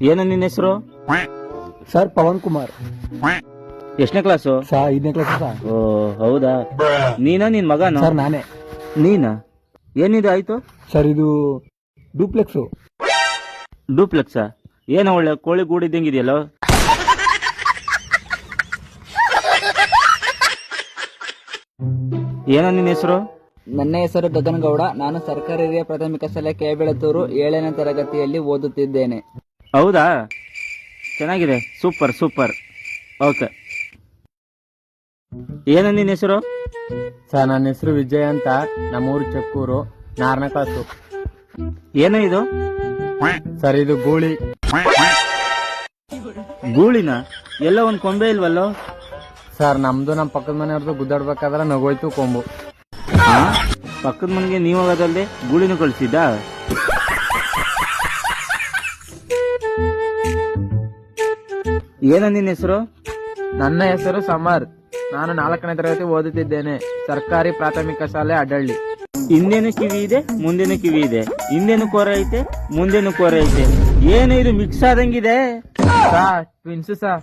ಏನ ನಿನ್ನ ಹೆಸರು? ಸರ್ ಪವನ್ ಕುಮಾರ್. ಎಷ್ಟನೇ ಕ್ಲಾಸು? ಸರ್ 5ನೇ ಕ್ಲಾಸ್ ಸರ್. ಓ ಹೌದಾ, ನೀನಾ ನಿನ್ ಮಗನ? ಸರ್ ನಾನೇ. ನೀನಾ? ಏನಿದೆ ಆಯ್ತು? ಸರ್ ಇದು ಡೂಪ್ಲೆಕ್ಸ್. ಡೂಪ್ಲೆಕ್ಸಾ? ಏನೋ ಒಳ್ಳೆ ಕೋಳಿ ಗೂಡಿದ್ದಂಗಿದೆಯಲ್ಲೋ. ಏನ ನಿನ್ನ ಹೆಸರು? ನನ್ನ ಹೆಸರು ಗಗನಗೌಡ. ನಾನು ಸರ್ಕಾರಿ ಹಿರಿಯ ಪ್ರಾಥಮಿಕ ಶಾಲೆ ಕೆಬೆಳತೂರು 7ನೇ ತರಗತಿಯಲ್ಲಿ ಓದುತ್ತಿದ್ದೇನೆ. ಹೌದಾ, ಚೆನ್ನಾಗಿದೆ. Super super. ಓಕೆ. ಏನ ನಿನ್ನ ಹೆಸರು? ಸರ್ ನನ್ನ ಹೆಸರು ವಿಜಯ್ ಅಂತ. ನಮ್ಮೂರು ಚಕ್ಕೂರು, 4ನೇ ಕ್ಲಾಸು. ಏನೋ ಇದು? ಸರ್ ಇದು ಗೂಳಿ. ಗೂಳಿನ? ಎಲ್ಲ ಒಂದ್ ಕೊಂಬೆ ಇಲ್ವಲ್ಲೋ? ಸರ್ ನಮ್ದು ನಮ್ಮ ಪಕ್ಕದ ಮನೆಯವ್ರದ್ದು ಗುದ್ದಾಡ್ಬೇಕಾದ್ರೆ ನಗೋಯ್ತು ಕೊಂಬು. ಪಕ್ಕದ ಮನೆಗೆ ನೀವು ಹೋಗೋದಲ್ದೆ ಗೂಳಿನ ಕಳಿಸಿದ್ದ? ಏನ ನಿನ್ನ ಹೆಸರು? ನನ್ನ ಹೆಸರು ಸಮರ್. ನಾನು 4ನೇ ತರಗತಿ ಓದುತ್ತಿದ್ದೇನೆ. ಸರ್ಕಾರಿ ಪ್ರಾಥಮಿಕ ಶಾಲೆ ಅಡ್ಡಳ್ಳಿ. ಹಿಂದೇನು ಕಿವಿ ಇದೆ, ಮುಂದೇನು ಕಿವಿ ಇದೆ. ಹಿಂದೇನು ಕೋರೆ ಐತೆ, ಮುಂದೇನು ಕೋರೆ ಐತೆ. ಏನು ಇದು ಮಿಕ್ಸ್ ಆದಂಗಿದೆ? ಟ್ವಿನ್ಸ್ ಸಾ.